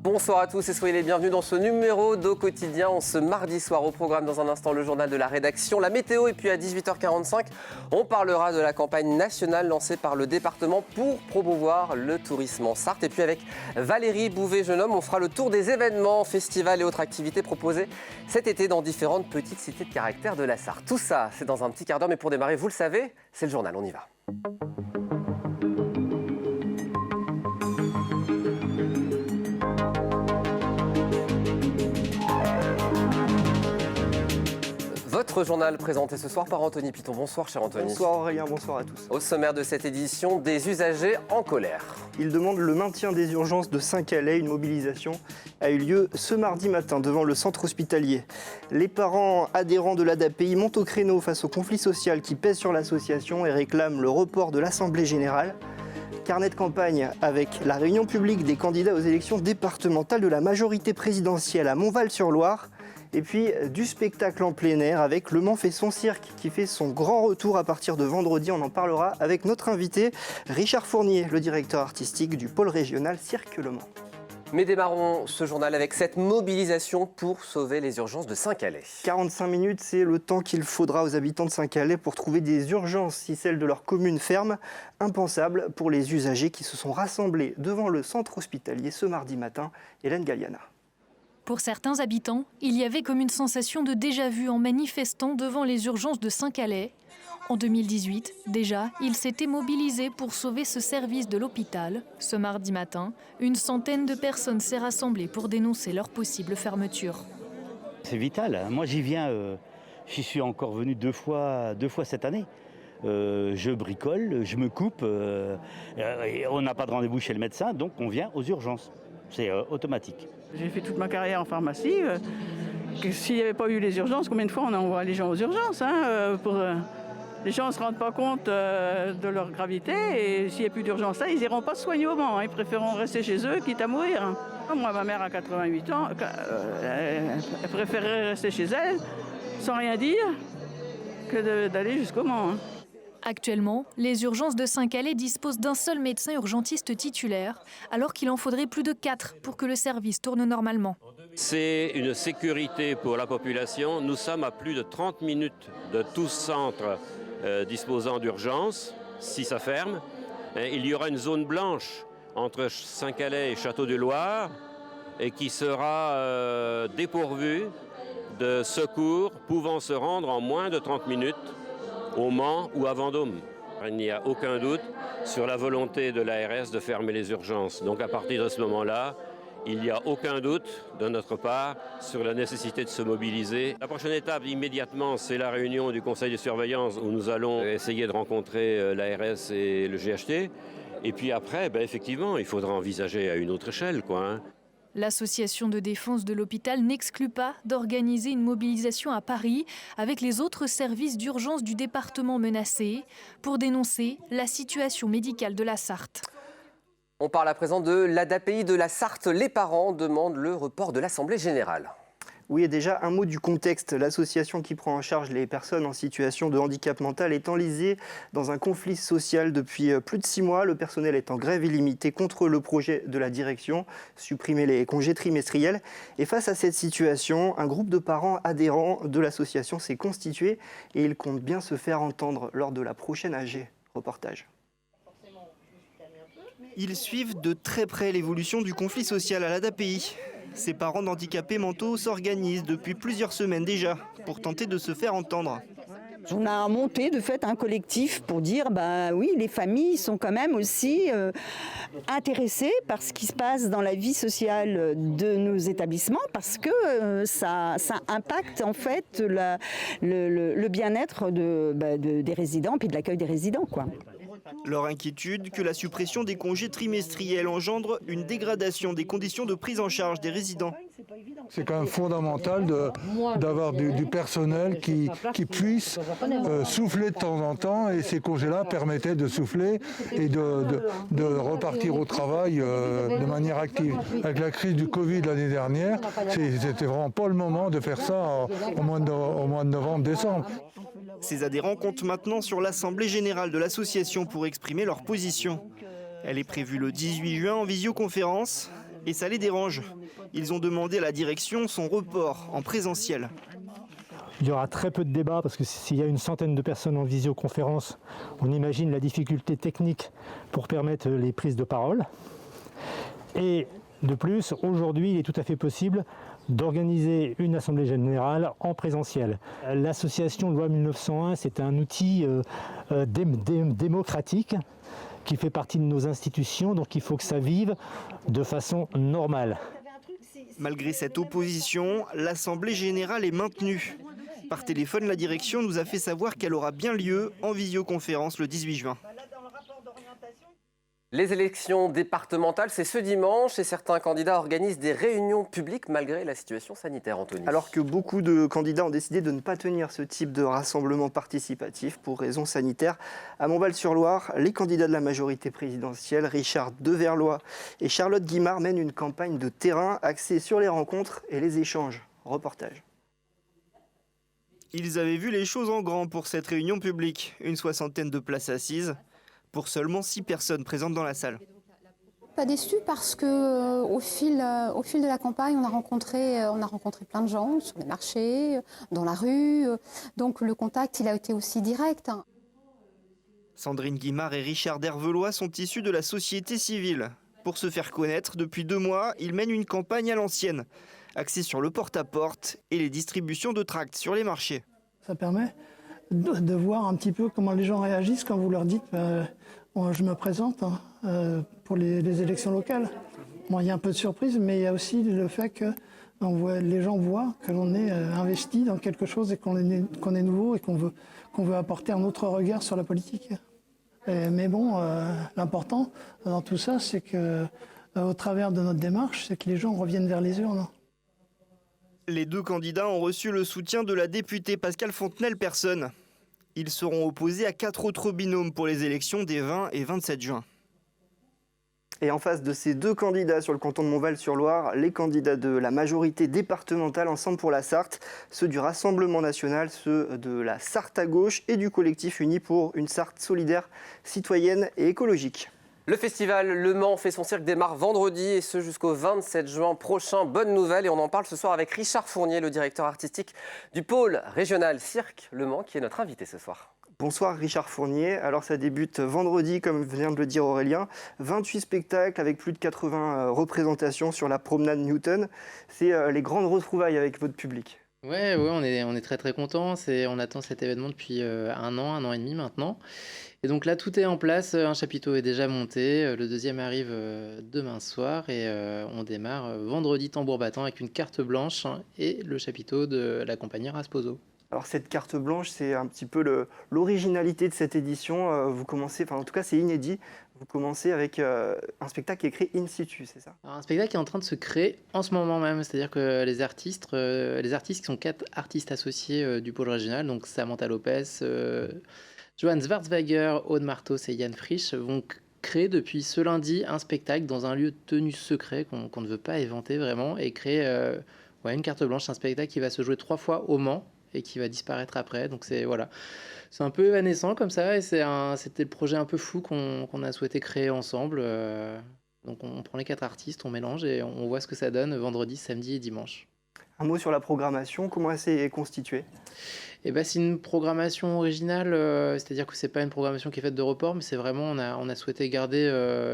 Bonsoir à tous et soyez les bienvenus dans ce numéro d'Au Quotidien. Ce mardi soir au programme, dans un instant, le journal de la rédaction, la météo, et puis à 18h45, on parlera de la campagne nationale lancée par le département pour promouvoir le tourisme en Sarthe. Et puis avec Valérie Bouvet-Jeune-Homme, on fera le tour des événements, festivals et autres activités proposées cet été dans différentes petites cités de caractère de la Sarthe. Tout ça, c'est dans un petit quart d'heure, mais pour démarrer, vous le savez, c'est le journal, on y va. Votre journal présenté ce soir par Anthony Piton. Bonsoir cher Anthony. Bonsoir Aurélien, bonsoir à tous. Au sommaire de cette édition, des usagers en colère. Ils demandent le maintien des urgences de Saint-Calais. Une mobilisation a eu lieu ce mardi matin devant le centre hospitalier. Les parents adhérents de l'ADAPI montent au créneau face au conflit social qui pèse sur l'association et réclament le report de l'Assemblée générale. Carnet de campagne avec la réunion publique des candidats aux élections départementales de la majorité présidentielle à Montval-sur-Loire. Et puis du spectacle en plein air avec Le Mans fait son cirque qui fait son grand retour à partir de vendredi. On en parlera avec notre invité Richard Fournier, le directeur artistique du pôle régional Cirque Le Mans. Mais démarrons ce journal avec cette mobilisation pour sauver les urgences de Saint-Calais. 45 minutes, c'est le temps qu'il faudra aux habitants de Saint-Calais pour trouver des urgences si celles de leur commune ferment. Impensable pour les usagers qui se sont rassemblés devant le centre hospitalier ce mardi matin. Hélène Galliana. Pour certains habitants, il y avait comme une sensation de déjà-vu en manifestant devant les urgences de Saint-Calais. En 2018, déjà, ils s'étaient mobilisés pour sauver ce service de l'hôpital. Ce mardi matin, une centaine de personnes s'est rassemblée pour dénoncer leur possible fermeture. C'est vital. Moi, j'y viens, j'y suis encore venu deux fois cette année. Je bricole, je me coupe, on n'a pas de rendez-vous chez le médecin, donc on vient aux urgences. C'est automatique. J'ai fait toute ma carrière en pharmacie. S'il n'y avait pas eu les urgences, combien de fois on envoie les gens aux urgences les gens ne se rendent pas compte de leur gravité et s'il n'y a plus d'urgence là, ils n'iront pas se soigner au Mans. Ils préféreront rester chez eux, quitte à mourir. Moi, ma mère a 88 ans, elle préférerait rester chez elle, sans rien dire, que d'aller jusqu'au Mans. Actuellement, les urgences de Saint-Calais disposent d'un seul médecin urgentiste titulaire, alors qu'il en faudrait plus de 4 pour que le service tourne normalement. C'est une sécurité pour la population. Nous sommes à plus de 30 minutes de tout centre disposant d'urgences, si ça ferme. Il y aura une zone blanche entre Saint-Calais et Château-du-Loir et qui sera dépourvue de secours pouvant se rendre en moins de 30 minutes au Mans ou à Vendôme. Il n'y a aucun doute sur la volonté de l'ARS de fermer les urgences. Donc à partir de ce moment-là, il n'y a aucun doute de notre part sur la nécessité de se mobiliser. La prochaine étape immédiatement, c'est la réunion du conseil de surveillance où nous allons essayer de rencontrer l'ARS et le GHT. Et puis après, effectivement, il faudra envisager à une autre échelle, L'association de défense de l'hôpital n'exclut pas d'organiser une mobilisation à Paris avec les autres services d'urgence du département menacés pour dénoncer la situation médicale de la Sarthe. On parle à présent de l'ADAPI de la Sarthe. Les parents demandent le report de l'Assemblée générale. Oui, et déjà un mot du contexte. L'association qui prend en charge les personnes en situation de handicap mental est enlisée dans un conflit social depuis plus de 6 mois. Le personnel est en grève illimitée contre le projet de la direction, supprimer les congés trimestriels. Et face à cette situation, un groupe de parents adhérents de l'association s'est constitué et il compte bien se faire entendre lors de la prochaine AG. Reportage. Ils suivent de très près l'évolution du conflit social à l'ADAPI. Ces parents d'handicapés mentaux s'organisent depuis plusieurs semaines déjà pour tenter de se faire entendre. On a monté de fait un collectif pour dire oui, les familles sont quand même aussi intéressées par ce qui se passe dans la vie sociale de nos établissements parce que ça impacte en fait le bien-être des résidents puis de l'accueil des résidents, Leur inquiétude que la suppression des congés trimestriels engendre une dégradation des conditions de prise en charge des résidents. C'est quand même fondamental d'avoir du personnel qui puisse souffler de temps en temps et ces congés-là permettaient de souffler et de repartir au travail de manière active. Avec la crise du Covid l'année dernière, c'était vraiment pas le moment de faire ça au mois de novembre-décembre. Ces adhérents comptent maintenant sur l'Assemblée générale de l'association pour exprimer leur position. Elle est prévue le 18 juin en visioconférence. Et ça les dérange. Ils ont demandé à la direction son report en présentiel. Il y aura très peu de débats parce que s'il y a une centaine de personnes en visioconférence, on imagine la difficulté technique pour permettre les prises de parole. Et de plus, aujourd'hui, il est tout à fait possible d'organiser une assemblée générale en présentiel. L'association Loi 1901, c'est un outil démocratique qui fait partie de nos institutions, donc il faut que ça vive de façon normale. Malgré cette opposition, l'assemblée générale est maintenue. Par téléphone, la direction nous a fait savoir qu'elle aura bien lieu en visioconférence le 18 juin. Les élections départementales, c'est ce dimanche et certains candidats organisent des réunions publiques malgré la situation sanitaire, Anthony. Alors que beaucoup de candidats ont décidé de ne pas tenir ce type de rassemblement participatif pour raisons sanitaires, à Montval-sur-Loire, les candidats de la majorité présidentielle, Richard Deverlois et Charlotte Guimard, mènent une campagne de terrain axée sur les rencontres et les échanges. Reportage. Ils avaient vu les choses en grand pour cette réunion publique, une soixantaine de places assises, pour seulement 6 personnes présentes dans la salle. Pas déçu parce que au fil de la campagne, on a rencontré plein de gens sur les marchés, dans la rue. Donc le contact, il a été aussi direct. Sandrine Guimard et Richard Dervelois sont issus de la société civile. Pour se faire connaître, depuis 2 mois, ils mènent une campagne à l'ancienne, axée sur le porte-à-porte et les distributions de tracts sur les marchés. Ça permet de voir un petit peu comment les gens réagissent quand vous leur dites je me présente pour les élections locales. Bon, il y a un peu de surprise, mais il y a aussi le fait que les gens voient que l'on est investi dans quelque chose et qu'on est nouveau et qu'on veut apporter un autre regard sur la politique. Mais bon, l'important dans tout ça, c'est que au travers de notre démarche, c'est que les gens reviennent vers les urnes. Les 2 candidats ont reçu le soutien de la députée Pascale Fontenelle-Personne. Ils seront opposés à 4 autres binômes pour les élections des 20 et 27 juin. Et en face de ces 2 candidats sur le canton de Montval-sur-Loire, les candidats de la majorité départementale Ensemble pour la Sarthe, ceux du Rassemblement national, ceux de la Sarthe à gauche et du collectif uni pour une Sarthe solidaire, citoyenne et écologique. Le festival Le Mans fait son cirque démarre vendredi et ce jusqu'au 27 juin prochain. Bonne nouvelle et on en parle ce soir avec Richard Fournier, le directeur artistique du pôle régional Cirque Le Mans, qui est notre invité ce soir. Bonsoir Richard Fournier. Alors ça débute vendredi, comme vient de le dire Aurélien. 28 spectacles avec plus de 80 représentations sur la promenade Newton. C'est les grandes retrouvailles avec votre public. Ouais, on est très très contents. On attend cet événement depuis un an et demi maintenant. Et donc là, tout est en place. Un chapiteau est déjà monté. Le deuxième arrive demain soir et on démarre vendredi tambour battant avec une carte blanche et le chapiteau de la compagnie Rasposo. Alors cette carte blanche, c'est un petit peu l'originalité de cette édition. Vous commencez, en tout cas c'est inédit, vous commencez avec un spectacle qui est créé in situ, c'est ça? Alors, un spectacle qui est en train de se créer en ce moment même, c'est-à-dire que les artistes qui sont 4 artistes associés du pôle régional, donc Samantha Lopez, Johann Schwarzweiger, Aude Martos et Yann Frisch, vont créer depuis ce lundi un spectacle dans un lieu tenu secret qu'on ne veut pas éventer vraiment et créer une carte blanche, un spectacle qui va se jouer 3 fois au Mans et qui va disparaître après. Donc c'est un peu évanescent comme ça et c'était le projet un peu fou qu'on a souhaité créer ensemble. Donc on prend les 4 artistes, on mélange et on voit ce que ça donne vendredi, samedi et dimanche. Un mot sur la programmation, comment elle s'est constituée? C'est une programmation originale, c'est-à-dire que c'est pas une programmation qui est faite de report, mais c'est vraiment, on a souhaité garder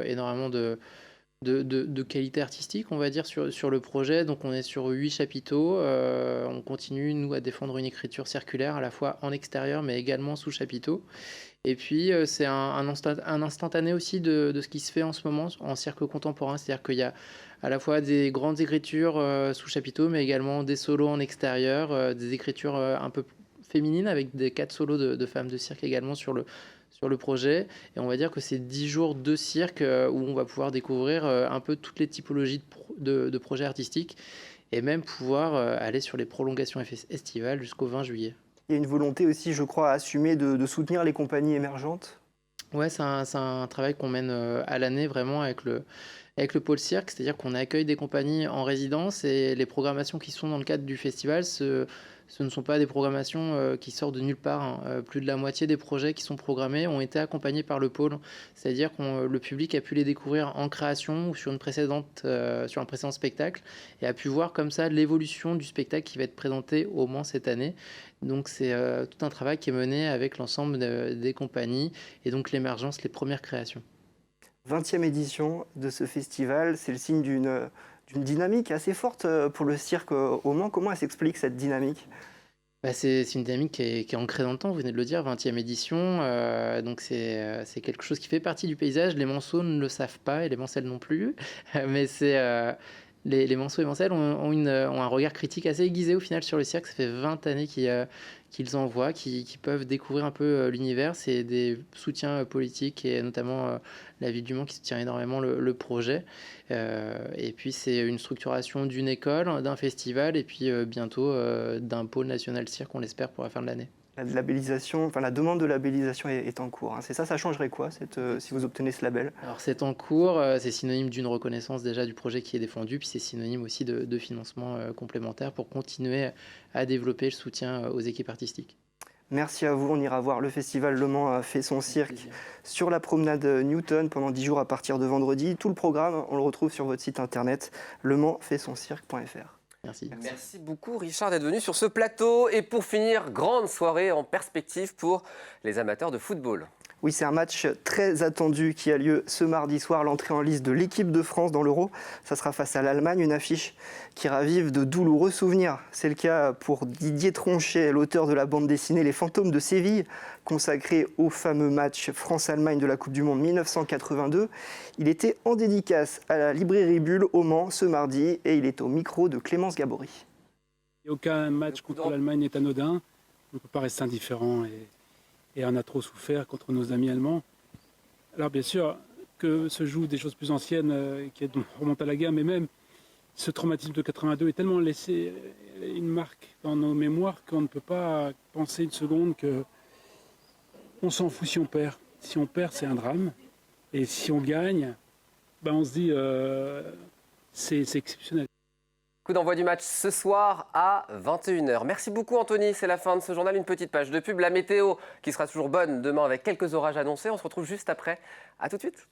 énormément de qualité artistique, on va dire, sur le projet. Donc on est sur 8 chapiteaux. On continue, nous, à défendre une écriture circulaire, à la fois en extérieur, mais également sous chapiteau. Et puis, c'est un instantané aussi de ce qui se fait en ce moment en cirque contemporain. C'est-à-dire qu'il y a à la fois des grandes écritures sous chapiteau, mais également des solos en extérieur, des écritures un peu féminines, avec des 4 solos de femmes de cirque également sur le projet. Et on va dire que c'est 10 jours de cirque où on va pouvoir découvrir un peu toutes les typologies de projets artistiques et même pouvoir aller sur les prolongations estivales jusqu'au 20 juillet. Il y a une volonté aussi, je crois, à assumer de soutenir les compagnies émergentes. Ouais, c'est un travail qu'on mène à l'année vraiment avec le pôle cirque, c'est-à-dire qu'on accueille des compagnies en résidence et les programmations qui sont dans le cadre du festival se ce ne sont pas des programmations qui sortent de nulle part, hein. Plus de la moitié des projets qui sont programmés ont été accompagnés par le pôle, c'est-à-dire que le public a pu les découvrir en création ou sur un précédent spectacle et a pu voir comme ça l'évolution du spectacle qui va être présenté au Mans cette année. Donc c'est tout un travail qui est mené avec l'ensemble des compagnies et donc l'émergence, les premières créations. 20e édition de ce festival, c'est le signe d'une dynamique assez forte pour le cirque au Mans. Comment elle s'explique cette dynamique ? C'est une dynamique qui est ancrée dans le temps, vous venez de le dire, 20e édition, donc c'est quelque chose qui fait partie du paysage. Les Manceaux ne le savent pas et les Mancelles non plus, mais les Manceaux et Mancelles ont un regard critique assez aiguisé au final sur le cirque. Ça fait 20 années qu'ils en voient, qui peuvent découvrir un peu l'univers. C'est des soutiens politiques et notamment la ville du Mans qui soutient énormément le projet. Et puis c'est une structuration d'une école, d'un festival et puis bientôt d'un pôle national cirque, on l'espère, pour la fin de l'année. La demande de labellisation est en cours. Hein. C'est ça changerait quoi si vous obtenez ce label ? Alors c'est en cours, c'est synonyme d'une reconnaissance déjà du projet qui est défendu, puis c'est synonyme aussi de financement complémentaire pour continuer à développer le soutien aux équipes artistiques. Merci à vous. On ira voir le festival Le Mans fait son cirque sur la promenade Newton pendant 10 jours à partir de vendredi. Tout le programme, on le retrouve sur votre site internet lemansfaitsonscirque.fr. Merci. Merci beaucoup Richard d'être venu sur ce plateau. Et pour finir, grande soirée en perspective pour les amateurs de football. Oui, c'est un match très attendu qui a lieu ce mardi soir, l'entrée en liste de l'équipe de France dans l'Euro. Ça sera face à l'Allemagne, une affiche qui ravive de douloureux souvenirs. C'est le cas pour Didier Tronchet, l'auteur de la bande dessinée Les Fantômes de Séville, consacré au fameux match France-Allemagne de la Coupe du Monde 1982. Il était en dédicace à la librairie Bulle au Mans ce mardi et il est au micro de Clémence Gabory. Aucun match contre l'Allemagne n'est anodin. On ne peut pas rester indifférent et on a trop souffert contre nos amis allemands. Alors bien sûr que se jouent des choses plus anciennes qui remontent à la guerre, mais même ce traumatisme de 82 est tellement laissé une marque dans nos mémoires qu'on ne peut pas penser une seconde qu'on s'en fout si on perd. Si on perd, c'est un drame. Et si on gagne, on se dit c'est exceptionnel. Coup d'envoi du match ce soir à 21h. Merci beaucoup Anthony, c'est la fin de ce journal. Une petite page de pub, la météo qui sera toujours bonne demain avec quelques orages annoncés. On se retrouve juste après. À tout de suite.